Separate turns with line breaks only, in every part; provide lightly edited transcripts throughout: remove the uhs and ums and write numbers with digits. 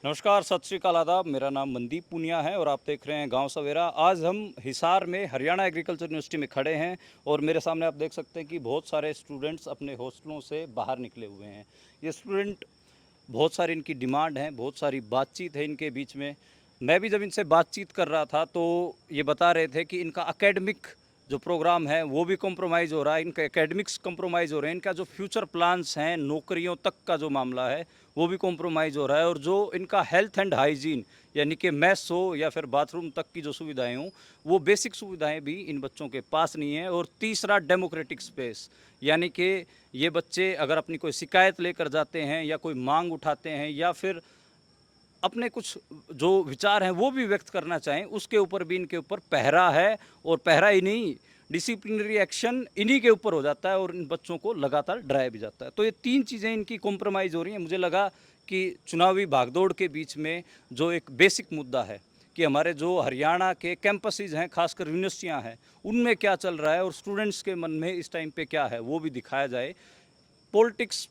नमस्कार, सत श्री अकाल, आदाब। मेरा नाम मनदीप पूनिया है और आप देख रहे हैं गांव सवेरा। आज हम हिसार में हरियाणा एग्रीकल्चर यूनिवर्सिटी में खड़े हैं और मेरे सामने आप देख सकते हैं कि बहुत सारे स्टूडेंट्स अपने हॉस्टलों से बाहर निकले हुए हैं। ये स्टूडेंट, बहुत सारी इनकी डिमांड है, बहुत सारी बातचीत है इनके बीच में। मैं भी जब इनसे बातचीत कर रहा था तो ये बता रहे थे कि इनका एकेडमिक जो प्रोग्राम है वो भी कॉम्प्रोमाइज़ हो रहा है, इनका एकेडमिक्स कॉम्प्रोमाइज़ हो रहे हैं, इनका जो फ्यूचर प्लान्स हैं, नौकरियों तक का जो मामला है वो भी कॉम्प्रोमाइज़ हो रहा है, और जो इनका हेल्थ एंड हाइजीन यानी कि मेस हो या फिर बाथरूम तक की जो सुविधाएं हों, वो बेसिक सुविधाएं भी इन बच्चों के पास नहीं है। और तीसरा, डेमोक्रेटिक स्पेस, यानी कि ये बच्चे अगर अपनी कोई शिकायत लेकर जाते हैं या कोई मांग उठाते हैं या फिर अपने कुछ जो विचार हैं वो भी व्यक्त करना चाहें, उसके ऊपर भी इनके ऊपर पहरा है। और पहरा ही नहीं, डिसिप्लिनरी एक्शन इन्हीं के ऊपर हो जाता है और इन बच्चों को लगातार डराया भी जाता है। तो ये तीन चीज़ें इनकी कॉम्प्रोमाइज़ हो रही हैं। मुझे लगा कि चुनावी भागदौड़ के बीच में जो एक बेसिक मुद्दा है कि हमारे जो हरियाणा के कैंपसेस हैं, खासकर यूनिवर्सिटियां हैं, उनमें क्या चल रहा है और स्टूडेंट्स के मन में इस टाइम पे क्या है, वो भी दिखाया जाए। पॉलिटिक्स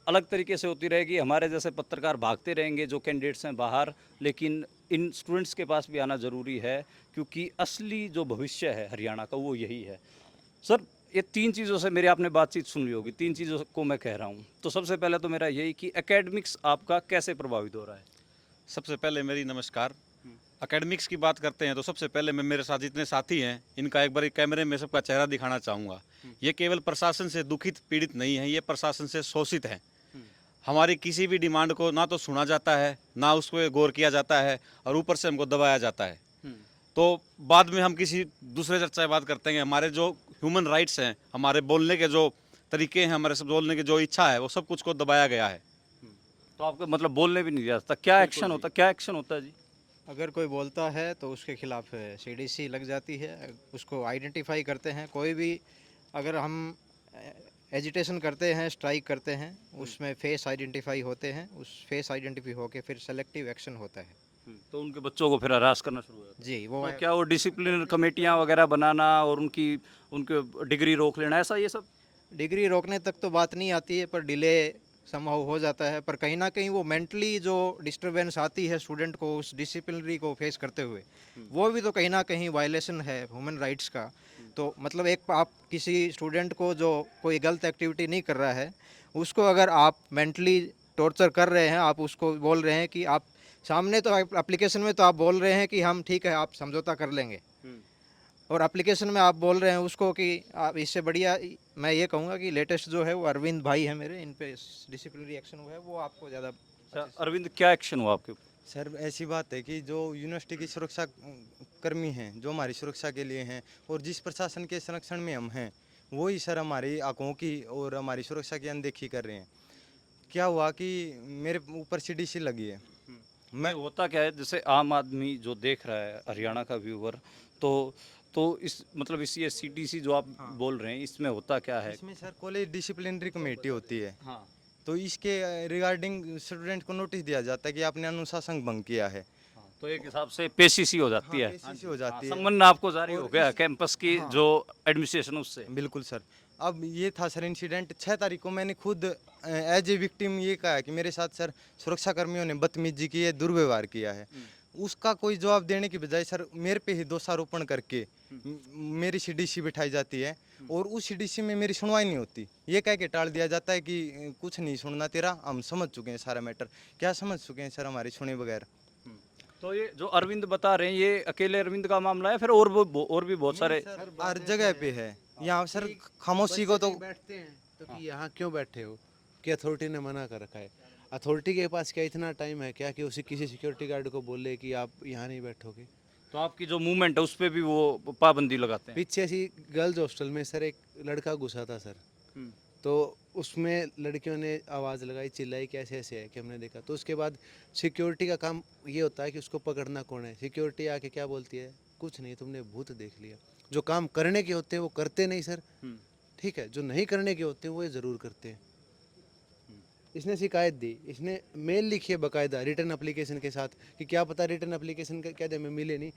अलग तरीके से होती रहेगी, हमारे जैसे पत्रकार भागते रहेंगे जो कैंडिडेट्स हैं बाहर, लेकिन इन स्टूडेंट्स के पास भी आना ज़रूरी है, क्योंकि असली जो भविष्य है हरियाणा का वो यही है। सर, ये तीन चीज़ों से मेरी आपने बातचीत सुन ली होगी, तीन चीज़ों को मैं कह रहा हूँ। तो सबसे पहले तो मेरा यही कि एकेडमिक्स आपका कैसे प्रभावित हो रहा है?
सबसे पहले मेरी नमस्कार। एकेडमिक्स की बात करते हैं तो सबसे पहले मैं, मेरे साथ जितने साथी हैं, इनका एक बार कैमरे में सबका चेहरा दिखाना चाहूँगा। ये केवल प्रशासन से दुखित पीड़ित नहीं है, ये प्रशासन से शोषित हैं। हमारी किसी भी डिमांड को ना तो सुना जाता है, ना उस पर गौर किया जाता है, और ऊपर से हमको दबाया जाता है। तो बाद में हम किसी दूसरे चर्चा की बात करते हैं। हमारे जो ह्यूमन राइट्स हैं, हमारे बोलने के जो तरीके हैं, हमारे सब बोलने की जो इच्छा है, वो सब कुछ को दबाया गया है।
तो आपको मतलब बोलने भी नहीं दिया जाता? क्या
बिल्कुल
एक्शन
जी।
होता, क्या एक्शन होता है जी?
अगर कोई बोलता है तो उसके खिलाफ सीडीसी लग जाती है। उसको आइडेंटिफाई करते हैं। कोई भी अगर हम एजिटेशन करते हैं, स्ट्राइक करते हैं, उसमें फेस आइडेंटिफाई होते हैं। उस फेस आइडेंटिफाई होके फिर सेलेक्टिव एक्शन होता है।
तो उनके बच्चों को फिर हरास करना शुरू हो जाता है।
जी, वो
तो क्या वो डिसिप्लिनरी कमेटियाँ वगैरह बनाना और उनके डिग्री रोक लेना, ऐसा ये सब?
डिग्री रोकने तक तो बात नहीं आती है, पर डिले संभव हो जाता है। पर कहीं ना कहीं वो मेंटली जो डिस्टरबेंस आती है स्टूडेंट को उस डिसिप्लिनरी को फेस करते हुए, वो भी तो कहीं ना कहीं वायलेशन है ह्यूमन राइट्स का। तो मतलब एक आप किसी स्टूडेंट को जो कोई गलत एक्टिविटी नहीं कर रहा है, उसको अगर आप मेंटली टॉर्चर कर रहे हैं, आप उसको बोल रहे हैं कि आप सामने तो एप्लीकेशन में तो आप बोल रहे हैं कि हम ठीक है, आप समझौता कर लेंगे, और एप्लीकेशन में आप बोल रहे हैं उसको कि आप इससे बढ़िया। मैं ये कहूँगा कि लेटेस्ट जो है वो अरविंद भाई है मेरे, इन पे डिसिप्लिनरी एक्शन हुआ है, वो आपको ज़्यादा
अच्छा अरविंद, क्या एक्शन हुआ आपके ऊपर?
सर, ऐसी बात है कि जो यूनिवर्सिटी की सुरक्षा कर्मी हैं, जो हमारी सुरक्षा के लिए हैं, और जिस प्रशासन के संरक्षण में हम हैं, वो ही सर हमारी आंखों की और हमारी सुरक्षा की अनदेखी कर रहे हैं। क्या हुआ कि मेरे ऊपर सीडीसी लगी है।
मैं
मैं
होता क्या है, जैसे आम आदमी जो देख रहा है, हरियाणा का व्यूवर, तो इस मतलब इस ये सीटीसी जो आप
हाँ,
बोल रहे हैं, इसमें होता क्या है?
इसमें सर कॉलेज डिसिप्लिनरी कमेटी होती है।
हाँ।
तो इसके रिगार्डिंग स्टूडेंट को नोटिस दिया जाता है कि आपने अनुशासन भंग किया है।
हाँ, तो एक हिसाब से पेशीसी हो जाती
हाँ,
है।
पेशी हो
हाँ,
जाती है।
सम्मन आपको जारी हो
और
गया
इस
कैंपस की
हाँ,
जो एडमिनिस्ट्रेशन उससे।
बिल्कुल सर। अब ये था सर इंसिडेंट 6 तारीख को, मैंने खुद एज ए विक्टिम ये कहा कि मेरे साथ सर सुरक्षा कर्मियों ने बदतमीजी की है, दुर्व्यवहार किया है। उसका कोई जवाब देने की बजाय सर मेरे पे ही दोषारोपण करके मेरी सीडीसी बिठाई जाती है, और उस सीडीसी में मेरी सुनवाई नहीं होती। ये कह के टाल दिया जाता है कि कुछ नहीं सुनना तेरा, हम समझ चुके हैं सारा मैटर। क्या समझ चुके हैं सर हमारी सुने बगैर?
तो ये जो अरविंद बता रहे हैं, ये अकेले अरविंद का मामला है, फिर और भी बहुत
नहीं
सारे?
सर, हर जगह पे है। यहाँ सर खामोशी को तो
बैठते हैं तो कि यहाँ क्यों बैठे हो, कि अथॉरिटी ने मना कर रखा है। अथॉरिटी के पास क्या इतना टाइम है क्या कि उसी किसी सिक्योरिटी गार्ड को बोले कि आप यहाँ नहीं बैठोगे।
तो आपकी जो मूवमेंट है उस पर भी वो पाबंदी लगाते हैं?
पीछे ऐसी गर्ल्स हॉस्टल में सर एक लड़का घुसा था सर, तो उसमें लड़कियों ने आवाज़ लगाई, चिल्लाई कि ऐसे ऐसे है, कि हमने देखा। तो उसके बाद सिक्योरिटी का काम ये होता है कि उसको पकड़ना कौन है। सिक्योरिटी आके क्या बोलती है, कुछ नहीं, तुमने भूत देख लिया। जो काम करने के होते हैं वो करते नहीं सर, ठीक है, जो नहीं करने के होते हैं वो ये ज़रूर करते हैं। इसने शिकायत दी, इसने मेल लिखी है बाकायदा रिटर्न एप्लीकेशन के साथ, कि क्या पता रिटर्न एप्लीकेशन का क्या दे में मिले नहीं।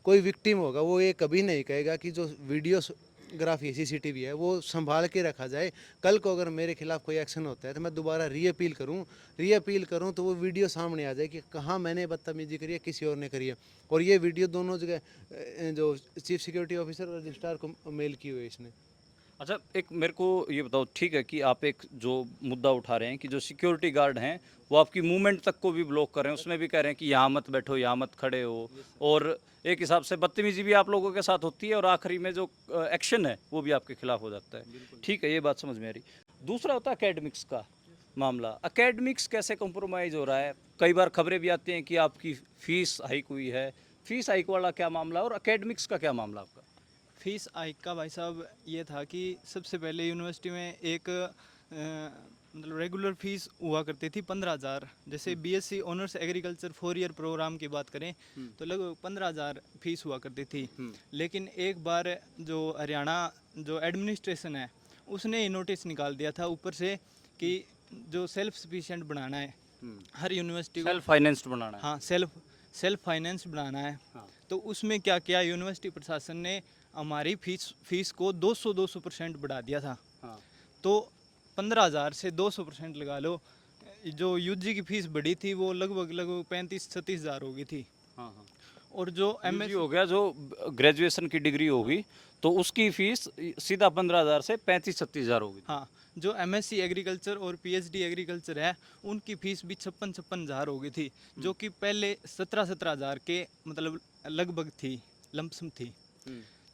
कोई विक्टिम होगा वो ये कभी नहीं कहेगा कि जो वीडियो ग्राफी है, सीसीटीवी है, वो संभाल के रखा जाए। कल को अगर मेरे खिलाफ कोई एक्शन होता है तो मैं दोबारा रीअपील करूं तो वो वीडियो सामने आ जाए कि कहाँ मैंने बदतमीजी करी है, किसी और ने करी है। और ये वीडियो दोनों जगह जो चीफ सिक्योरिटी ऑफिसर और रजिस्ट्रार को मेल की हुई है इसने।
अच्छा, एक मेरे को ये बताओ, ठीक है कि आप एक जो मुद्दा उठा रहे हैं कि जो सिक्योरिटी गार्ड हैं वो आपकी मूवमेंट तक को भी ब्लॉक कर रहे हैं, उसमें भी कह रहे हैं कि यहाँ मत बैठो, यहाँ मत खड़े हो, और एक हिसाब से बदतमीजी भी आप लोगों के साथ होती है और आखिरी में जो एक्शन है वो भी आपके खिलाफ हो जाता है। ठीक है, ये बात समझ में आ रही। दूसरा होता है एकेडमिक्स का मामला। एकेडमिक्स कैसे कॉम्प्रोमाइज़ हो रहा है? कई बार खबरें भी आती हैं कि आपकी फ़ीस हाइक हुई है। फ़ीस हाइक वाला क्या मामला है और एकेडमिक्स का क्या मामला आपका?
फीस हाइक का भाई साहब ये था कि सबसे पहले यूनिवर्सिटी में एक मतलब रेगुलर फीस हुआ करती थी 15,000। जैसे BSc honours agriculture 4 year programme की बात करें तो लगभग 15,000 फीस हुआ करती थी। लेकिन एक बार जो हरियाणा जो एडमिनिस्ट्रेशन है उसने ये नोटिस निकाल दिया था ऊपर से कि जो सेल्फ सफिशिएंट बनाना है हर यूनिवर्सिटी को।
सेल्फ फाइनेंस्ड बनाना है।
हाँ, सेल्फ फाइनेंस बनाना है। तो उसमें क्या किया, यूनिवर्सिटी प्रशासन ने हमारी फीस को 200% बढ़ा दिया था।
हाँ।
तो 15,000 से 200% लगा लो। जो यूजी की फीस बढ़ी थी वो लगभग 35-36 हज़ार हो गई थी।
हाँ, हाँ।
और जो
यूजी
एमएस
हो गया, जो ग्रेजुएशन की डिग्री होगी तो उसकी फीस सीधा 15,000 से 35-36 हज़ार होगी।
हाँ, जो एमएससी एग्रीकल्चर और पीएचडी एग्रीकल्चर है उनकी फीस भी 56 हज़ार हो गई थी, जो कि पहले 17 हज़ार के मतलब लगभग थी, लमसम थी।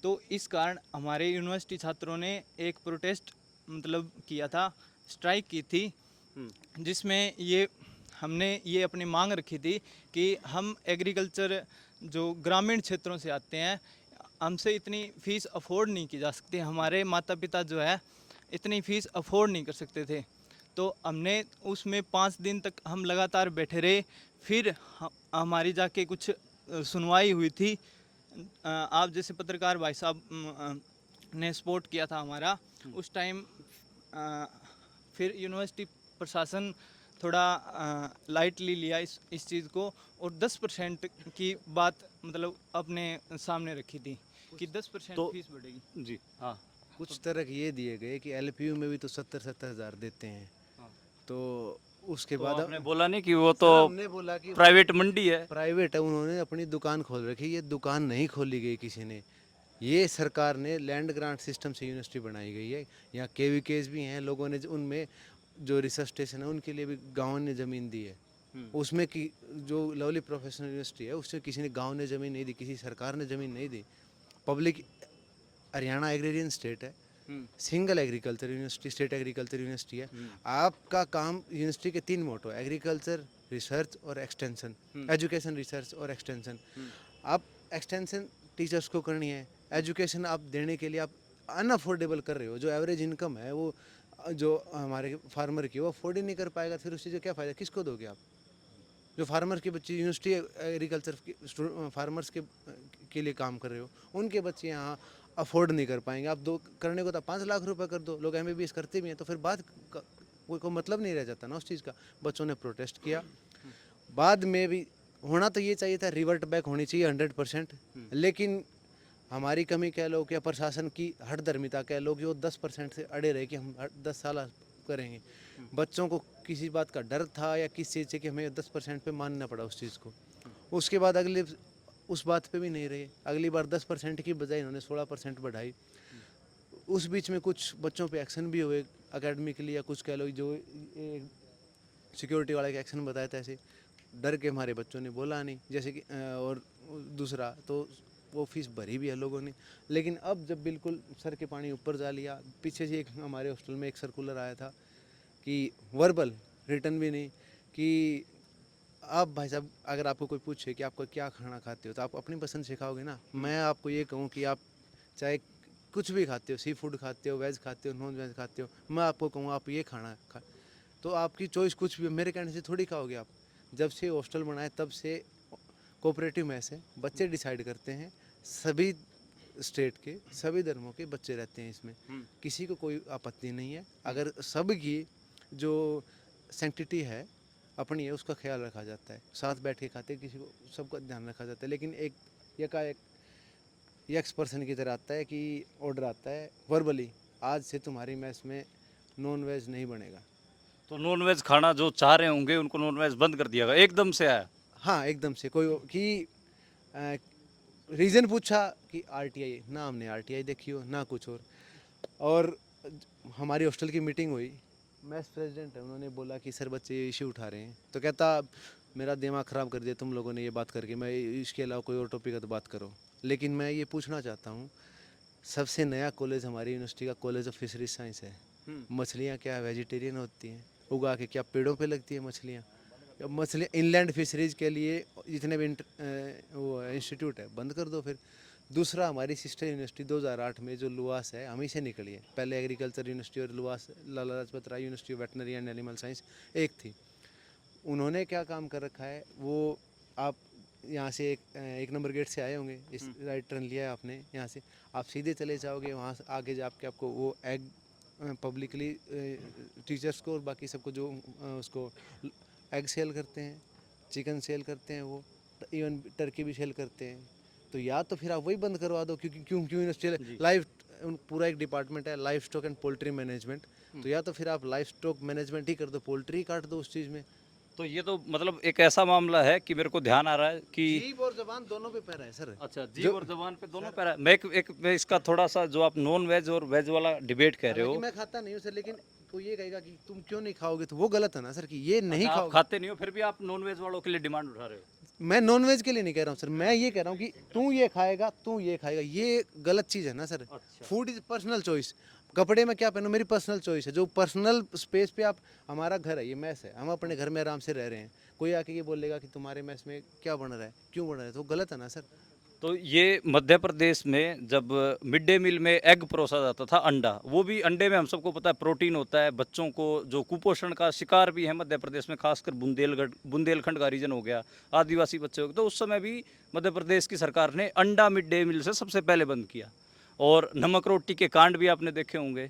तो इस कारण हमारे यूनिवर्सिटी छात्रों ने एक प्रोटेस्ट मतलब किया था, स्ट्राइक की थी, जिसमें हमने ये अपनी मांग रखी थी कि हम एग्रीकल्चर जो ग्रामीण क्षेत्रों से आते हैं, हमसे इतनी फ़ीस अफोर्ड नहीं की जा सकती। हमारे माता पिता जो है इतनी फ़ीस अफोर्ड नहीं कर सकते थे। तो हमने उसमें 5 दिन तक हम लगातार बैठे रहे। फिर हमारी जाके कुछ सुनवाई हुई थी। आप जैसे पत्रकार भाई साहब ने सपोर्ट किया था हमारा उस टाइम। फिर यूनिवर्सिटी प्रशासन थोड़ा लाइटली लिया इस चीज़ को और 10% की बात मतलब अपने सामने रखी थी कि 10%
तो-
फीस बढ़ेगी।
जी हाँ।
कुछ तरक ये दिए गए कि एलपीयू में भी तो 70-70 हज़ार देते हैं। तो उसके
तो
बाद
आपने बोला नहीं कि वो
सर,
तो
हमने बोला कि
प्राइवेट मंडी है।
प्राइवेट है, उन्होंने अपनी दुकान खोल रखी। ये दुकान नहीं खोली गई किसी ने, ये सरकार ने लैंड ग्रांट सिस्टम से यूनिवर्सिटी बनाई गई है। यहाँ केवीकेज भी हैं, लोगों ने उनमें जो रिसर्च स्टेशन है उनके लिए भी गाँव ने ज़मीन दी है। उसमें की जो लवली प्रोफेशनल यूनिवर्सिटी है उससे किसी ने गाँव ने ज़मीन नहीं दी, किसी सरकार ने ज़मीन नहीं दी। पब्लिक हरियाणा एग्रेरियन स्टेट है, single agriculture university, state agriculture university है। आपका काम यूनिवर्सिटी के 3 मोटो, एग्रीकल्चर, रिसर्च और एक्सटेंशन, एजुकेशन, रिसर्च और एक्सटेंशन। आप एक्सटेंशन टीचर्स को करनी है, एजुकेशन आप देने के लिए आप अनअफोर्डेबल कर रहे हो। जो एवरेज इनकम है वो जो हमारे फार्मर की वो अफोर्ड ही नहीं कर पाएगा, फिर उस चीज़ का क्या फ़ायदा, किसको दोगे आप? जो फार्मर के बच्चे यूनिवर्सिटी एग्रीकल्चर फार्मर्स के लिए काम कर रहे हो, उनके बच्चे यहाँ अफोर्ड नहीं कर पाएंगे। आप दो करने को तो 5 लाख रुपए कर दो, लोग एमबीबीएस करते भी हैं, तो फिर बात कोई मतलब नहीं रह जाता ना उस चीज़ का। बच्चों ने प्रोटेस्ट किया, बाद में भी होना तो ये चाहिए था, रिवर्ट बैक होनी चाहिए 100%। लेकिन हमारी कमी कह लो, क्या प्रशासन की हठधर्मिता कह लो, कि वो 10% से अड़े रहे कि हम 10 साल करेंगे। बच्चों को किसी बात का डर था या किस चीज़ से कि हमें 10% पे मानना पड़ा उस चीज़ को। उसके बाद अगले उस बात पे भी नहीं रहे, अगली बार 10% की बजाय इन्होंने 16% बढ़ाई। उस बीच में कुछ बच्चों पे एक्शन भी हुए अकेडमिकली, या कुछ कह लो जो सिक्योरिटी वाले के एक्शन बताए थे, ऐसे डर के हमारे बच्चों ने बोला नहीं, जैसे कि और दूसरा तो वो फीस भरी भी है लोगों ने। लेकिन अब जब बिल्कुल सर के पानी ऊपर जा लिया, पीछे से एक हमारे हॉस्टल में एक सर्कुलर आया था कि वर्बल, रिटर्न भी नहीं, कि आप भाई साहब अगर आपको कोई पूछे कि आपको क्या खाना खाते हो तो आप अपनी पसंद से खाओगे ना। मैं आपको ये कहूँ कि आप चाहे कुछ भी खाते हो, सी फूड खाते हो, वेज खाते हो, नॉन वेज खाते हो, मैं आपको कहूँ आप ये खाना खा, तो आपकी चॉइस कुछ भी, मेरे कहने से थोड़ी खाओगे आप। जब से हॉस्टल बनाए तब से कोऑपरेटिव मैस है, बच्चे डिसाइड करते हैं, सभी स्टेट के सभी धर्मों के बच्चे रहते हैं इसमें, किसी को कोई आपत्ति नहीं है। अगर सबकी जो सैंक्टिटी है अपनी है उसका ख्याल रखा जाता है, साथ बैठ के खाते, किसी को सबका ध्यान रखा जाता है। लेकिन एक यक्स पर्सन की तरह आता है कि ऑर्डर आता है वर्बली, आज से तुम्हारी मैस में नॉन वेज नहीं बनेगा।
तो नॉन वेज खाना जो चाह रहे होंगे उनको नॉन वेज बंद कर दिया गया एकदम से आया।
हाँ एकदम से कोई कि रीज़न पूछा कि आरटीआई, ना हमने आरटीआई देखी हो ना कुछ और हमारी हॉस्टल की मीटिंग हुई, मैस प्रेसिडेंट है, उन्होंने बोला कि सर बच्चे ये इश्यू उठा रहे हैं, तो कहता मेरा दिमाग ख़राब कर दिया तुम लोगों ने ये बात करके, मैं इसके अलावा कोई और टॉपिक का तो बात करो। लेकिन मैं ये पूछना चाहता हूँ, सबसे नया कॉलेज हमारी यूनिवर्सिटी का कॉलेज ऑफ फिशरीज साइंस है, मछलियाँ क्या वेजिटेरियन होती हैं, उगा के क्या पेड़ों पे लगती है मछलियाँ? मछली इनलैंड फिशरीज के लिए जितने भी वो इंस्टीट्यूट है बंद कर दो फिर। दूसरा, हमारी सिस्टर यूनिवर्सिटी 2008 में जो लुआस है हम ही से निकली है, पहले एग्रीकल्चर यूनिवर्सिटी और LUVAS Lala Lajpat Rai university of veterinary and animal science एक थी। उन्होंने क्या काम कर रखा है, वो आप यहाँ से एक नंबर गेट से आए होंगे, इस राइट टर्न लिया है आपने, यहाँ से आप सीधे चले जाओगे, वहाँ से आगे जाके आपको वो एग पब्लिकली टीचर्स को और बाकी सबको जो उसको एग सेल करते हैं, चिकन सेल करते हैं, वो इवन टर्की भी सेल करते हैं। तो या तो फिर आप वही बंद करवा दो, क्योंकि क्यों क्यों यूनिवर्सिटी लाइफ पूरा एक डिपार्टमेंट है life stock and poultry management, तो या तो फिर आप लाइफ स्टॉक मैनेजमेंट ही कर दो, पोल्ट्री काट दो उस चीज़ में।
तो ये तो मतलब एक ऐसा मामला है कि मेरे को ध्यान आ रहा है कि
जीभ और जबान दोनों पे पैरा है सर।
अच्छा जीभ और जबान पे दोनों पैरा। मैं इसका थोड़ा सा जो आप नॉन वेज और वेज वाला डिबेट कह रहे हो,
हालांकि मैं खाता नहीं हूँ सर, लेकिन कोई ये कहेगा कि तुम क्यों नहीं खाओगे, तो वो गलत है ना सर, कि ये नहीं
अच्छा, आप
खाओगे।
खाते नहीं हो फिर भी आप नॉन वेज वालों के लिए डिमांड उठा रहे हो।
मैं नॉन वेज के लिए नहीं कह रहा हूँ सर, मैं ये कह रहा हूँ कि तू ये खाएगा तू ये खाएगा, ये गलत चीज़ है ना sir. Food is personal choice. कपड़े में क्या पहनो मेरी पर्सनल चॉइस है, जो पर्सनल स्पेस पे आप, हमारा घर है, ये मैस है, हम अपने घर में आराम से रह रहे हैं, कोई आके ये बोलेगा कि तुम्हारे मैस में क्या बन रहा है, क्यों बन रहा है, तो गलत है ना सर।
तो ये मध्य प्रदेश में जब मिड डे मील में एग परोसा जाता था, अंडा, वो भी अंडे में हम सबको पता है प्रोटीन होता है, बच्चों को जो कुपोषण का शिकार भी है मध्य प्रदेश में, खासकर बुंदेलखंड का रीजन हो गया, आदिवासी बच्चे हो गए, तो उस समय भी मध्य प्रदेश की सरकार ने अंडा मिड डे मील से सबसे पहले बंद किया। और नमक रोटी के कांड भी आपने देखे होंगे।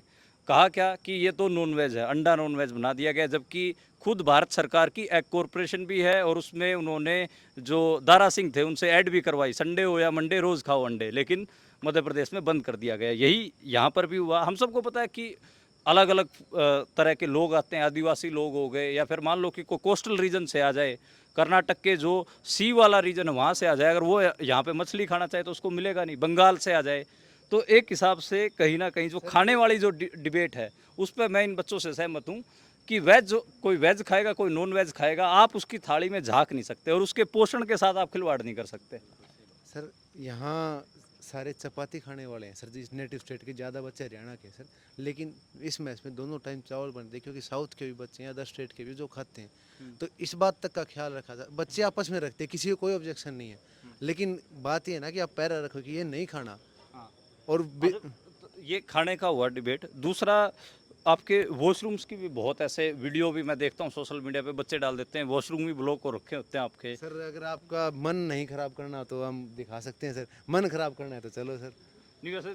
कहा क्या कि ये तो नॉन वेज है, अंडा नॉन वेज बना दिया गया, जबकि खुद भारत सरकार की एग कॉरपोरेशन भी है और उसमें उन्होंने जो दारा सिंह थे उनसे ऐड भी करवाई, संडे हो या मंडे रोज़ खाओ अंडे, लेकिन मध्य प्रदेश में बंद कर दिया गया। यही यहाँ पर भी हुआ। हम सबको पता है कि अलग अलग तरह के लोग आते हैं, आदिवासी लोग हो गए, या फिर मान लो कि कोई कोस्टल रीजन से आ जाए, कर्नाटक के जो सी वाला रीजन है वहाँ से आ जाए, अगर वो यहाँ पे मछली खाना चाहे तो उसको मिलेगा नहीं, बंगाल से आ जाए। तो एक हिसाब से कहीं ना कहीं जो खाने वाली जो डिबेट है उस पर मैं इन बच्चों से सहमत हूँ कि वेज जो कोई वेज खाएगा कोई नॉन वेज खाएगा, आप उसकी थाली में झांक नहीं सकते और उसके पोषण के साथ आप खिलवाड़ नहीं कर सकते।
सर यहाँ सारे चपाती खाने वाले हैं सर, जिस नेटिव स्टेट के ज़्यादा बच्चे हरियाणा के सर, लेकिन इस मैच में दोनों टाइम चावल बनते हैं, क्योंकि साउथ के भी बच्चे हैं, अदर स्टेट के भी जो खाते हैं, तो इस बात तक का ख्याल रखा था, बच्चे आपस में रखते हैं, किसी को कोई ऑब्जेक्शन नहीं है, लेकिन बात ये है ना कि आप पैरा रखो कि ये नहीं खाना। और
तो ये खाने का हुआ डिबेट। दूसरा, आपके वॉशरूम्स की भी बहुत ऐसे वीडियो भी मैं देखता हूँ सोशल मीडिया पे, बच्चे डाल देते हैं, वॉशरूम भी ब्लॉक हो रखे होते हैं आपके।
सर अगर आपका मन नहीं खराब करना तो हम दिखा सकते हैं सर, मन खराब करना है तो चलो सर।
नहीं वैसे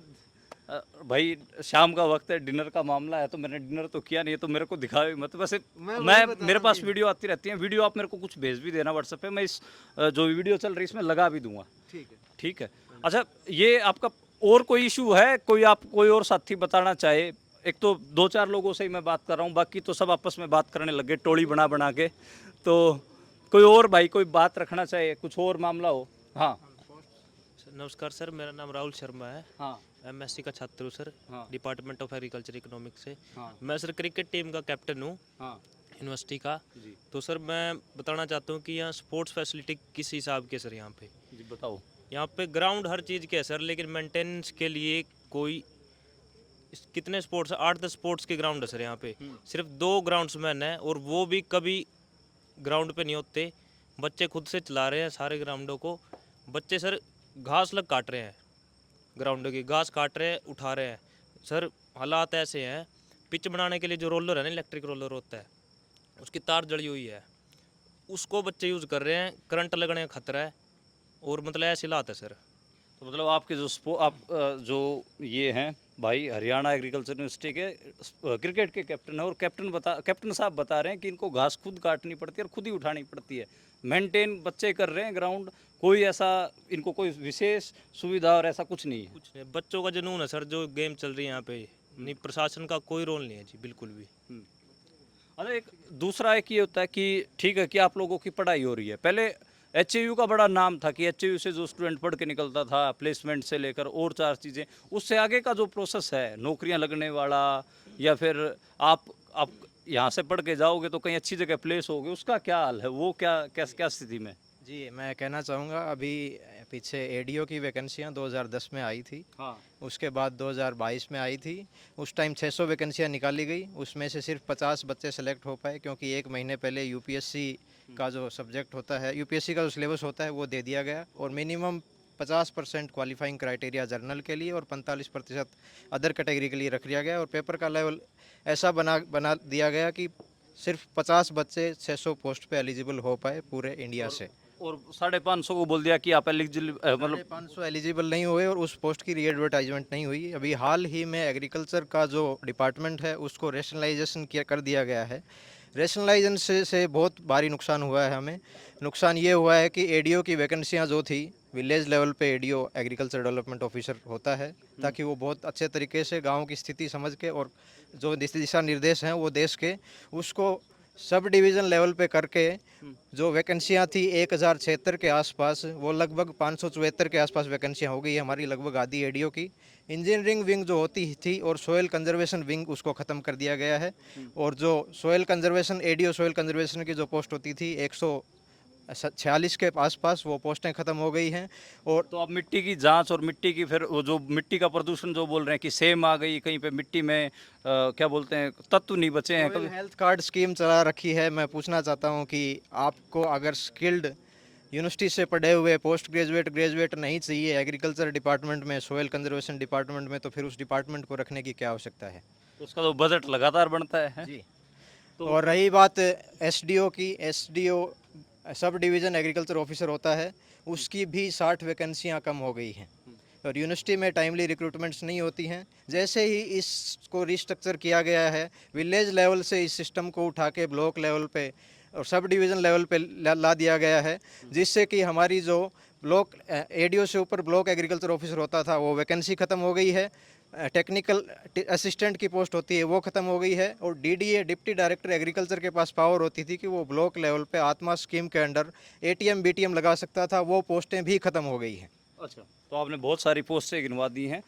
भाई शाम का वक्त है, डिनर का मामला है, तो मैंने डिनर तो किया नहीं है, तो मेरे को दिखाओ मत। वैसे मैं मेरे पास वीडियो आती रहती है, वीडियो आप मेरे को कुछ भेज भी देना व्हाट्सएप पे, मैं इस जो वीडियो चल रही है इसमें लगा भी दूंगा।
ठीक है।
ठीक है। अच्छा, ये आपका और कोई इशू है, कोई आप कोई और साथी बताना चाहे? एक तो दो चार लोगों से ही मैं बात कर रहा हूँ, बाकी तो सब आपस में बात करने लगे टोली बना बना के। तो कोई और भाई कोई बात रखना चाहे, कुछ और मामला हो? हाँ
नमस्कार सर, मेरा नाम राहुल शर्मा है।
हाँ
एमएससी का छात्र हूँ सर,
हाँ।
डिपार्टमेंट ऑफ एग्रीकल्चर इकोनॉमिक्स से।
हाँ
मैं सर क्रिकेट टीम का कैप्टन हूँ
हाँ
यूनिवर्सिटी का।
जी
तो सर मैं बताना चाहता हूँ कि यहाँ स्पोर्ट्स फैसिलिटी किस हिसाब के सर यहाँ पे।
जी बताओ।
यहाँ पे ग्राउंड हर चीज़ के है सर, लेकिन मेंटेनेंस के लिए कोई कितने स्पोर्ट्स, 8-10 स्पोर्ट्स के ग्राउंड है सर यहाँ पे। सिर्फ 2 ग्राउंड्समैन हैं और वो भी कभी ग्राउंड पे नहीं होते। बच्चे खुद से चला रहे हैं सारे ग्राउंडों को। बच्चे सर घास लग काट रहे हैं, ग्राउंड की घास काट रहे हैं, उठा रहे हैं सर। हालात ऐसे हैं, पिच बनाने के लिए जो रोलर है ना, इलेक्ट्रिक रोलर होता है, उसकी तार जड़ी हुई है, उसको बच्चे यूज़ कर रहे हैं, करंट लगने का खतरा है, और मतलब ऐसी हालात है सर।
तो मतलब आपके जो जो ये हैं भाई हरियाणा एग्रीकल्चर यूनिवर्सिटी के क्रिकेट के कैप्टन है और कैप्टन साहब बता रहे हैं कि इनको घास खुद काटनी पड़ती है और खुद ही उठानी पड़ती है। मेंटेन बच्चे कर रहे हैं ग्राउंड, कोई ऐसा इनको कोई विशेष सुविधा और ऐसा कुछ नहीं है।
कुछ नहीं, बच्चों का जुनून है सर, जो गेम चल रही है यहाँ पे। नहीं, प्रशासन का कोई रोल नहीं है जी, बिल्कुल भी।
अरे एक दूसरा एक ये होता है कि ठीक है कि आप लोगों की पढ़ाई हो रही है, पहले एचएयू का बड़ा नाम था कि एचएयू से जो स्टूडेंट पढ़ के निकलता था, प्लेसमेंट से लेकर और चार चीज़ें, उससे आगे का जो प्रोसेस है नौकरियां लगने वाला, या फिर आप यहाँ से पढ़ के जाओगे तो कहीं अच्छी जगह प्लेस होगे, उसका क्या हाल है, वो क्या स्थिति में?
जी, मैं कहना चाहूँगा अभी पीछे एडीओ की वैकेंसियाँ 2010 में आई थी।
हाँ।
उसके बाद 2022 में आई थी। उस टाइम 600 वैकेंसियाँ निकाली गई, उसमें से सिर्फ 50 बच्चे सेलेक्ट हो पाए, क्योंकि एक महीने पहले यूपीएससी का जो सब्जेक्ट होता है, यूपीएससी का जो सिलेबस होता है वो दे दिया गया, और मिनिमम 50% क्वालिफाइंग क्राइटेरिया जर्नल के लिए और 45% अदर कैटेगरी के लिए रख दिया गया, और पेपर का लेवल ऐसा बना दिया गया कि सिर्फ 50 बच्चे 600 पोस्ट पे एलिजिबल हो पाए पूरे इंडिया से।
और 550 को बोल दिया कि आप एलिजिबल, मतलब
500 एलिजिबल नहीं हुए और उस पोस्ट की री एडवर्टाइजमेंट नहीं हुई। अभी हाल ही में एग्रीकल्चर का जो डिपार्टमेंट है उसको रेशनलाइजेशन किया कर दिया गया है। रेशनलाइजेशन से बहुत भारी नुकसान हुआ है हमें। नुकसान ये हुआ है कि एडीओ की वैकेंसियाँ जो थी, विलेज लेवल पे एडीओ एग्रीकल्चर डेवलपमेंट ऑफिसर होता है, ताकि वो बहुत अच्छे तरीके से गांव की स्थिति समझ के और जो दिशा निर्देश हैं वो देश के, उसको सब डिवीज़न लेवल पे करके जो वैकेंसियाँ थी 1076 के आसपास, वो लगभग 574 के आसपास वैकेंसियाँ हो गई है हमारी, लगभग आधी एडीओ की। इंजीनियरिंग विंग जो होती थी और सोयल कंजर्वेशन विंग, उसको ख़त्म कर दिया गया है। और जो soil conservation, ADO soil conservation की जो पोस्ट होती थी 146 के आसपास, वो पोस्टें ख़त्म हो गई हैं। और
तो आप मिट्टी की जांच और मिट्टी की फिर वो जो मिट्टी का प्रदूषण जो बोल रहे हैं कि सेम आ गई, कहीं पे मिट्टी में क्या बोलते हैं, तत्व नहीं बचे हैं
सोयल
कभी।
हेल्थ कार्ड स्कीम चला रखी है। मैं पूछना चाहता हूँ कि आपको अगर स्किल्ड यूनिवर्सिटी से पढ़े हुए पोस्ट ग्रेजुएट नहीं चाहिए एग्रीकल्चर डिपार्टमेंट में, सोयल कंजर्वेशन डिपार्टमेंट में, तो फिर उस डिपार्टमेंट को रखने की क्या आवश्यकता है?
उसका तो बजट लगातार बढ़ता है।
जी।
तो
और रही बात एसडीओ की, SDO sub division agriculture officer होता है, उसकी भी 60 वैकेंसियाँ कम हो गई हैं, और यूनिवर्सिटी में टाइमली रिक्रूटमेंट्स नहीं होती हैं। जैसे ही इसको रिस्ट्रक्चर किया गया है, विलेज लेवल से इस सिस्टम को उठा के ब्लॉक लेवल पे और सब डिवीज़न लेवल पे ला दिया गया है, जिससे कि हमारी जो ब्लॉक एडीओ से ऊपर ब्लॉक एग्रीकल्चर ऑफिसर होता था, वो वैकेंसी ख़त्म हो गई है। टेक्निकल असिस्टेंट की पोस्ट होती है वो ख़त्म हो गई है, और डीडीए डिप्टी डायरेक्टर एग्रीकल्चर के पास पावर होती थी कि वो ब्लॉक लेवल पे आत्मा स्कीम के अंडर एटीएम बीटीएम लगा सकता था, वो पोस्टें भी ख़त्म हो गई हैं।
अच्छा, तो आपने बहुत सारी पोस्टें गिनवा दी हैं।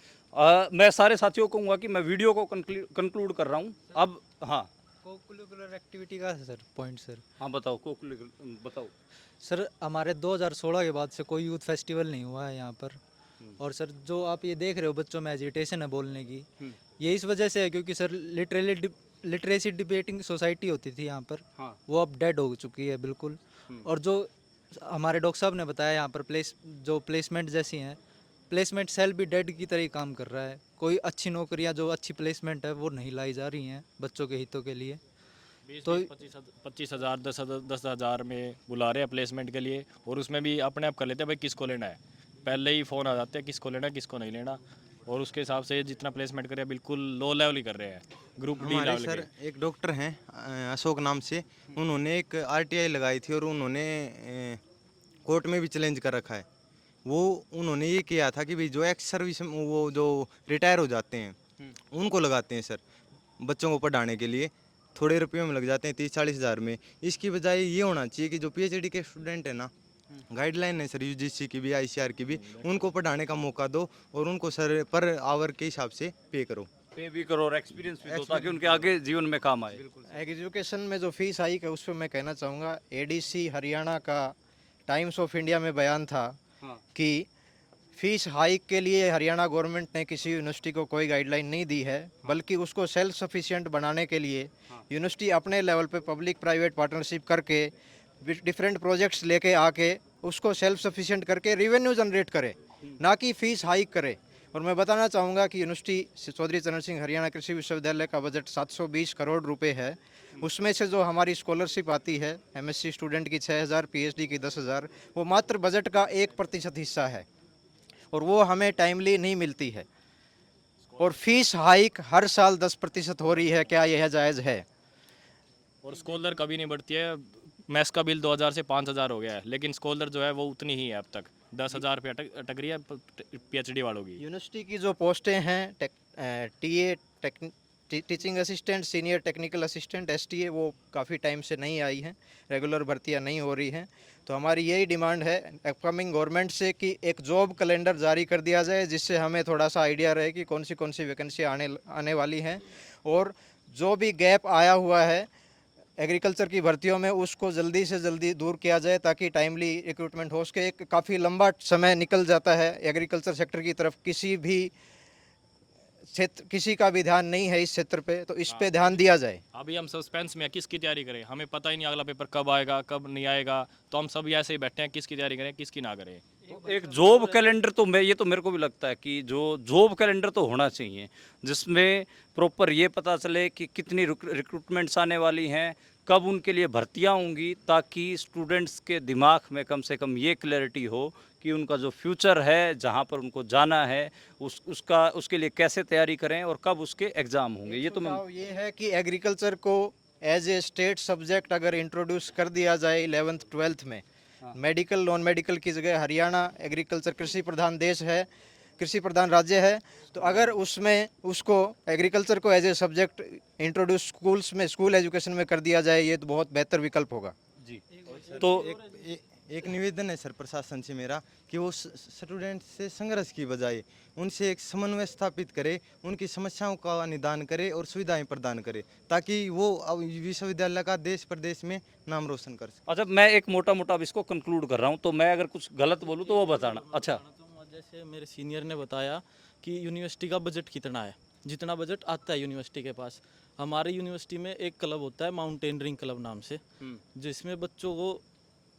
मैं सारे साथियों को कहूँगा कि मैं वीडियो को कंक्लूड कर रहा हूँ अब। हाँ
कोकुलर एक्टिविटी का सर पॉइंट सर।
हाँ, बताओ बताओ।
सर हमारे 2016 के बाद से कोई यूथ फेस्टिवल नहीं हुआ है यहाँ पर। और सर जो आप ये देख रहे हो बच्चों में एजिटेशन है बोलने की, ये इस वजह से है क्योंकि सर लिटरेसी डिबेटिंग सोसाइटी होती थी यहाँ पर,
हाँ।
वो अब डेड हो चुकी है बिल्कुल। और जो हमारे डॉक्टर साहब ने बताया यहाँ पर जो प्लेसमेंट जैसी हैं, प्लेसमेंट सेल भी डेड की तरह ही काम कर रहा है। कोई अच्छी नौकरियाँ जो अच्छी प्लेसमेंट है वो नहीं लाई जा रही हैं बच्चों के हितों के लिए।
तो 25,000 10,000 में बुला रहे हैं प्लेसमेंट के लिए, और उसमें भी अपने आप कर लेते हैं भाई किसको लेना है, पहले ही फ़ोन आ जाते हैं किसको लेना किसको नहीं लेना, और उसके हिसाब से जितना प्लेसमेंट करे बिल्कुल लो लेवल ही कर रहे हैं, ग्रुप डी
हमारे
लेवल
सर
के।
एक डॉक्टर हैं अशोक नाम से, उन्होंने एक आरटीआई लगाई थी और उन्होंने कोर्ट में भी चैलेंज कर रखा है। वो उन्होंने ये किया था कि भाई जो एक्स सर्विस वो जो रिटायर हो जाते हैं उनको लगाते हैं सर, बच्चों को पढ़ाने के लिए थोड़े रुपये में लग जाते हैं 30-40 हज़ार में। इसकी बजाय ये होना चाहिए कि जो पीएचडी के स्टूडेंट है ना, गाइडलाइन है सर यूजीसी की भी आईसीआर की भी, उनको पढ़ाने का मौका दो और उनको सर पर आवर के हिसाब से पे करो,
पे भी करो और एक्सपीरियंस भी दो, ताकि उनके आगे जीवन में काम आए।
एजुकेशन में जो फीस हाइक है उस पर मैं कहना चाहूँगा, एडीसी हरियाणा का टाइम्स ऑफ इंडिया में बयान था कि फीस हाइक के लिए हरियाणा गवर्नमेंट ने किसी यूनिवर्सिटी को कोई गाइडलाइन नहीं दी है, बल्कि उसको सेल्फ सफिशिएंट बनाने के लिए यूनिवर्सिटी अपने लेवल पे पब्लिक प्राइवेट पार्टनरशिप करके डिफरेंट प्रोजेक्ट्स लेके आके उसको सेल्फ सफिशिएंट करके रेवेन्यू जनरेट करे, ना कि फीस हाइक करे। और मैं बताना चाहूँगा कि यूनिवर्सिटी चौधरी चरण सिंह हरियाणा कृषि विश्वविद्यालय का बजट 720 करोड़ रुपए है। उसमें से जो हमारी स्कॉलरशिप आती है एमएससी स्टूडेंट की 6,000, पीएचडी की 10,000, वो मात्र बजट का 1% हिस्सा है, और वो हमें टाइमली नहीं मिलती है। और फीस हाइक हर साल 10% हो रही है, क्या यह जायज़ है?
और स्कॉलर कभी नहीं बढ़ती है। मैथ्स का बिल 2000 से 5000 हो गया है, लेकिन स्कॉलर जो है वो उतनी ही है अब तक। 10,000 पे अटक रही है PhD वालों की।
यूनिवर्सिटी की जो पोस्टें हैं TA teaching assistant, senior technical assistant, STA, वो काफ़ी टाइम से नहीं आई हैं, रेगुलर भर्तियां नहीं हो रही हैं। तो हमारी यही डिमांड है अपकमिंग गवर्नमेंट से कि एक जॉब कैलेंडर जारी कर दिया जाए, जिससे हमें थोड़ा सा आइडिया रहे कि कौन सी वैकेंसी आने वाली हैं, और जो भी गैप आया हुआ है एग्रीकल्चर की भर्तियों में उसको जल्दी से जल्दी दूर किया जाए, ताकि टाइमली रिक्रूटमेंट हो सके। एक काफ़ी लंबा समय निकल जाता है एग्रीकल्चर सेक्टर की तरफ, किसी का भी ध्यान नहीं है इस क्षेत्र पे, तो इस पे ध्यान दिया जाए।
अभी हम सस्पेंस में हैं, किसकी तैयारी करें, हमें पता ही नहीं अगला पेपर कब आएगा कब नहीं आएगा। तो हम सब ऐसे ही बैठे हैं, किसकी तैयारी करें किसकी ना करें।
तो एक जॉब कैलेंडर तो ये तो मेरे को भी लगता है कि जो जॉब कैलेंडर तो होना चाहिए, जिसमें प्रॉपर ये पता चले कि कितनी रिक्रूटमेंट्स आने वाली हैं, कब उनके लिए भर्तियां होंगी, ताकि स्टूडेंट्स के दिमाग में कम से कम ये क्लैरिटी हो कि उनका जो फ्यूचर है, जहां पर उनको जाना है, उसके लिए कैसे तैयारी करें और कब उसके एग्ज़ाम होंगे। ये तो मैं
सुझाव ये है कि एग्रीकल्चर को एज ए स्टेट सब्जेक्ट अगर इंट्रोड्यूस कर दिया जाए 11th-12th में, मेडिकल नॉन मेडिकल की जगह। हरियाणा एग्रीकल्चर कृषि प्रधान देश है, कृषि प्रधान राज्य है, तो अगर उसमें उसको एग्रीकल्चर को as a subject introduce schools में, स्कूल एजुकेशन में कर दिया जाए, ये तो बहुत बेहतर विकल्प होगा।
जी। तो
एक निवेदन है सर प्रशासन से मेरा, कि वो स्टूडेंट से संघर्ष की बजाय उनसे एक समन्वय स्थापित करे, उनकी समस्याओं का निदान करे और सुविधाएं प्रदान करे, ताकि वो विश्वविद्यालय का देश प्रदेश में नाम रोशन कर सके।
अच्छा, मैं एक मोटा मोटा अब इसको कंक्लूड कर रहा हूँ, तो मैं अगर कुछ गलत बोलूँ तो वो बताना। अच्छा,
जैसे मेरे सीनियर ने बताया कि यूनिवर्सिटी का बजट कितना है, जितना बजट आता है यूनिवर्सिटी के पास। हमारे यूनिवर्सिटी में एक क्लब होता है माउंटेनरिंग क्लब नाम से, जिसमें बच्चों को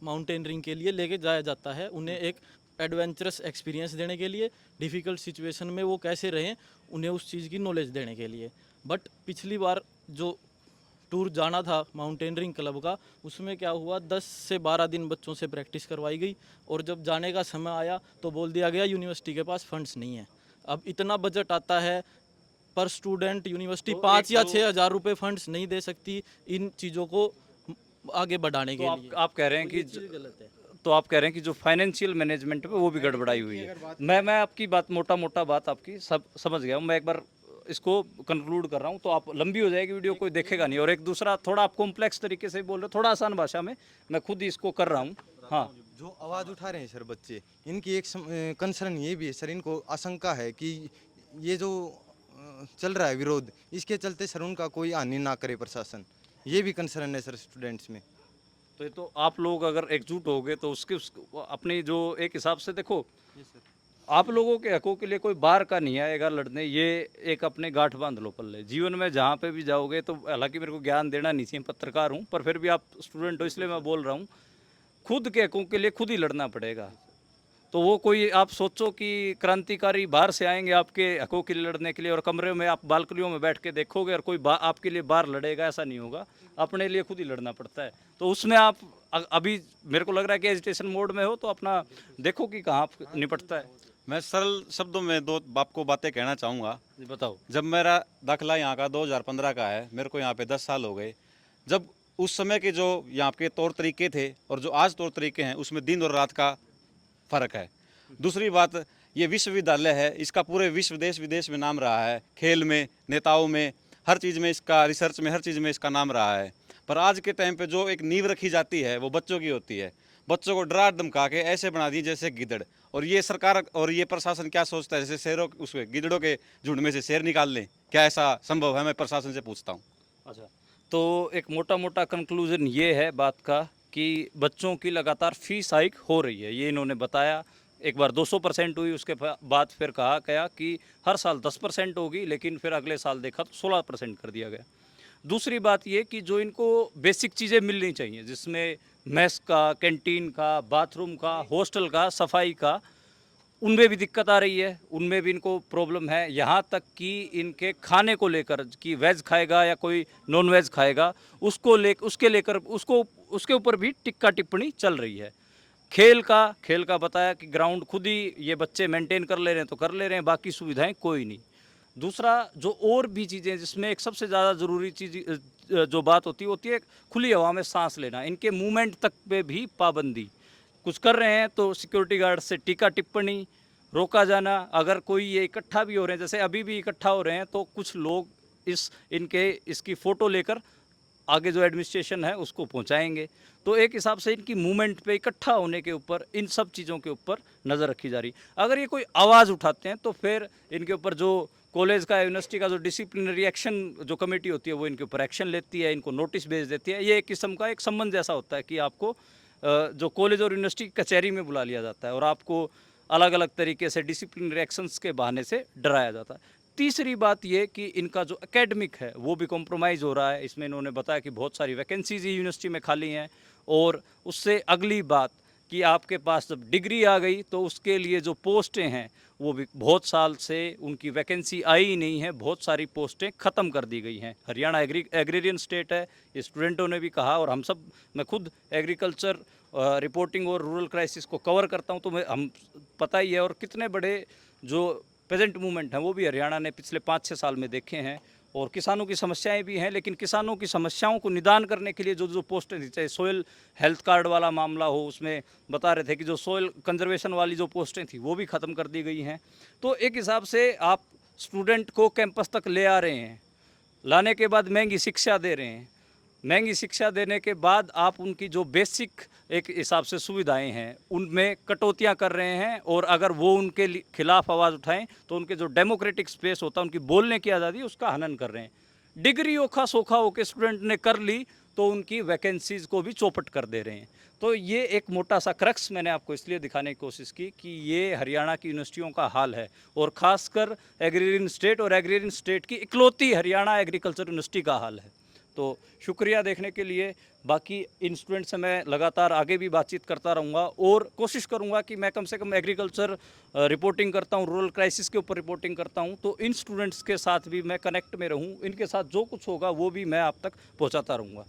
माउंटेनरिंग के लिए लेके जाया जाता है, उन्हें एक एडवेंचरस एक्सपीरियंस देने के लिए, डिफ़िकल्ट सिचुएशन में वो कैसे रहें उन्हें उस चीज़ की नॉलेज देने के लिए। बट पिछली बार जो टूर जाना था माउंटेनरिंग क्लब का, उसमें क्या हुआ, 10 से 12 दिन बच्चों से प्रैक्टिस करवाई गई, और जब जाने का समय आया तो बोल दिया गया यूनिवर्सिटी के पास फंड्स नहीं है। अब इतना बजट आता है पर स्टूडेंट, यूनिवर्सिटी 5 या 6 हज़ार रुपये फंड्स नहीं दे सकती इन चीज़ों को आगे बढ़ाने के लिए।
आप कह रहे हैं कि
गलत है।
तो आप कह रहे हैं कि जो फाइनेंशियल मैनेजमेंट है वो भी गड़बड़ाई हुई है। मैं आपकी बात, मोटा मोटा बात आपकी सब समझ गया हूँ। मैं एक बार इसको कंक्लूड कर रहा हूँ, तो आप लंबी हो जाएगी वीडियो, कोई देखेगा नहीं। और एक दूसरा, थोड़ा आप कॉम्प्लेक्स तरीके से बोल रहे हो, थोड़ा आसान भाषा में मैं खुद ही इसको कर रहा हूँ। हाँ,
जो आवाज़ उठा रहे हैं सर बच्चे, इनकी एक कंसर्न ये भी है सर, इनको आशंका है कि ये जो चल रहा है विरोध, इसके चलते सर उनका कोई हानि ना करे प्रशासन, ये भी कंसर्न है सर स्टूडेंट्स में।
तो ये तो आप लोग अगर एकजुट हो गए तो अपनी जो एक हिसाब से देखो, आप लोगों के हकों के लिए कोई बाहर का नहीं आएगा लड़ने, ये एक अपने गांठ बांध लो पल्ले। जीवन में जहाँ पे भी जाओगे, तो हालांकि मेरे को ज्ञान देना नहीं चाहिए, पत्रकार हूँ, पर फिर भी आप स्टूडेंट हो इसलिए मैं बोल रहा हूँ, खुद के हकों के लिए खुद ही लड़ना पड़ेगा। तो वो कोई आप सोचो कि क्रांतिकारी बाहर से आएंगे आपके हकों के लिए लड़ने के लिए, और कमरे में आप बालकनियों में बैठ के देखोगे और कोई आपके लिए बाहर लड़ेगा, ऐसा नहीं होगा। अपने लिए खुद ही लड़ना पड़ता है। तो उसमें आप अभी मेरे को लग रहा है कि एजिटेशन मोड में हो, तो अपना देखो कि कहाँ निपटता है।
मैं सरल शब्दों में दो आपको बातें कहना चाहूँगा।
जी बताओ।
जब मेरा दाखिला यहाँ का 2015 का है, मेरे को यहाँ पे 10 साल हो गए। जब उस समय के जो यहाँ के तौर तरीके थे और जो आज तौर तरीके हैं, उसमें दिन और रात का फ़र्क है। दूसरी बात, ये विश्वविद्यालय है, इसका पूरे विश्व देश विदेश में नाम रहा है, खेल में, नेताओं में, हर चीज़ में इसका, रिसर्च में, हर चीज़ में इसका नाम रहा है। पर आज के टाइम पे जो एक नींव रखी जाती है वो बच्चों की होती है। बच्चों को डरा धमका के ऐसे बना दी जैसे गिदड़। और ये सरकार और ये प्रशासन क्या सोचता है, जैसे शेरों, उसके गिदड़ों के झुंड में से शेर निकाल लें, क्या ऐसा संभव है? मैं प्रशासन से पूछता हूँ।
अच्छा, तो एक मोटा मोटा कंक्लूजन ये है बात का कि बच्चों की लगातार फीस हाइक हो रही है, ये इन्होंने बताया। एक बार 200% हुई, उसके बाद फिर कहा गया कि हर साल 10% होगी, लेकिन फिर अगले साल देखा तो 16% कर दिया गया। दूसरी बात ये कि जो इनको बेसिक चीज़ें मिलनी चाहिए, जिसमें मेस का, कैंटीन का, बाथरूम का, हॉस्टल का, सफाई का, उनमें भी दिक्कत आ रही है, उनमें भी इनको प्रॉब्लम है। यहाँ तक कि इनके खाने को लेकर कि वेज खाएगा या कोई नॉन वेज खाएगा, उसके ऊपर भी टिक्का टिप्पणी चल रही है। खेल का बताया कि ग्राउंड खुद ही ये बच्चे मेंटेन कर ले रहे हैं तो कर ले रहे हैं, बाकी सुविधाएं कोई नहीं। दूसरा जो और भी चीज़ें जिसमें एक सबसे ज़्यादा ज़रूरी चीज़ जो बात होती है खुली हवा में सांस लेना, इनके मूवमेंट तक पे भी पाबंदी। कुछ कर रहे हैं तो सिक्योरिटी गार्ड से टीका टिप्पणी, रोका जाना। अगर कोई ये इकट्ठा भी हो रहे हैं, जैसे अभी भी इकट्ठा हो रहे हैं, तो कुछ लोग इसकी फ़ोटो लेकर आगे जो एडमिनिस्ट्रेशन है उसको पहुंचाएंगे। तो एक हिसाब से इनकी मूवमेंट पे इकट्ठा होने के ऊपर इन सब चीज़ों के ऊपर नज़र रखी जा रही। अगर ये कोई आवाज़ उठाते हैं तो फिर इनके ऊपर जो कॉलेज का यूनिवर्सिटी का जो डिसिप्लिनरी एक्शन जो कमेटी होती है वो इनके ऊपर एक्शन लेती है, इनको नोटिस भेज देती है। ये एक किस्म का एक सम्मन जैसा होता है कि आपको जो कॉलेज और यूनिवर्सिटी की कचहरी में बुला लिया जाता है और आपको अलग अलग तरीके से डिसिप्लिनरी एक्शंस के बहाने से डराया जाता है। तीसरी बात ये कि इनका जो एकेडमिक है वो भी कॉम्प्रोमाइज़ हो रहा है। इसमें इन्होंने बताया कि बहुत सारी वैकेंसीज ही यूनिवर्सिटी में खाली हैं, और उससे अगली बात कि आपके पास जब डिग्री आ गई तो उसके लिए जो पोस्टें हैं वो भी बहुत साल से उनकी वैकेंसी आई ही नहीं है, बहुत सारी पोस्टें ख़त्म कर दी गई हैं। हरियाणा एग्रेरियन स्टेट है, स्टूडेंटों ने भी कहा, और हम सब, मैं खुद एग्रीकल्चर रिपोर्टिंग और रूरल क्राइसिस को कवर करता हूं, तो हम पता ही है। और कितने बड़े जो पेजेंट मूवमेंट हैं वो भी हरियाणा ने पिछले 5-6 साल में देखे हैं, और किसानों की समस्याएं भी हैं, लेकिन किसानों की समस्याओं को निदान करने के लिए जो जो पोस्टें थी, चाहे सोयल हेल्थ कार्ड वाला मामला हो, उसमें बता रहे थे कि जो सोयल कंजर्वेशन वाली जो पोस्टें थी वो भी ख़त्म कर दी गई हैं। तो एक हिसाब से आप स्टूडेंट को कैंपस तक ले आ रहे हैं, लाने के बाद महंगी शिक्षा दे रहे हैं, महंगी शिक्षा देने के बाद आप उनकी जो बेसिक एक हिसाब से सुविधाएं हैं उनमें कटौतियां कर रहे हैं, और अगर वो उनके खिलाफ आवाज़ उठाएं तो उनके जो डेमोक्रेटिक स्पेस होता है, उनकी बोलने की आज़ादी, उसका हनन कर रहे हैं। डिग्री ओखा सोखा होकर स्टूडेंट ने कर ली तो उनकी वैकेंसीज़ को भी चौपट कर दे रहे हैं। तो ये एक मोटा सा क्रक्स मैंने आपको इसलिए दिखाने की कोशिश की कि ये हरियाणा की यूनिवर्सिटियों का हाल है, और ख़ासकर एग्रेरियन स्टेट और एग्रेरियन स्टेट की इकलौती हरियाणा एग्रीकल्चर यूनिवर्सिटी का हाल है। तो शुक्रिया देखने के लिए। बाकी इन स्टूडेंट से मैं लगातार आगे भी बातचीत करता रहूँगा, और कोशिश करूँगा कि मैं कम से कम एग्रीकल्चर रिपोर्टिंग करता हूँ, रूरल क्राइसिस के ऊपर रिपोर्टिंग करता हूँ, तो इन स्टूडेंट्स के साथ भी मैं कनेक्ट में रहूँ, इनके साथ जो कुछ होगा वो भी मैं आप तक पहुँचाता रहूँगा।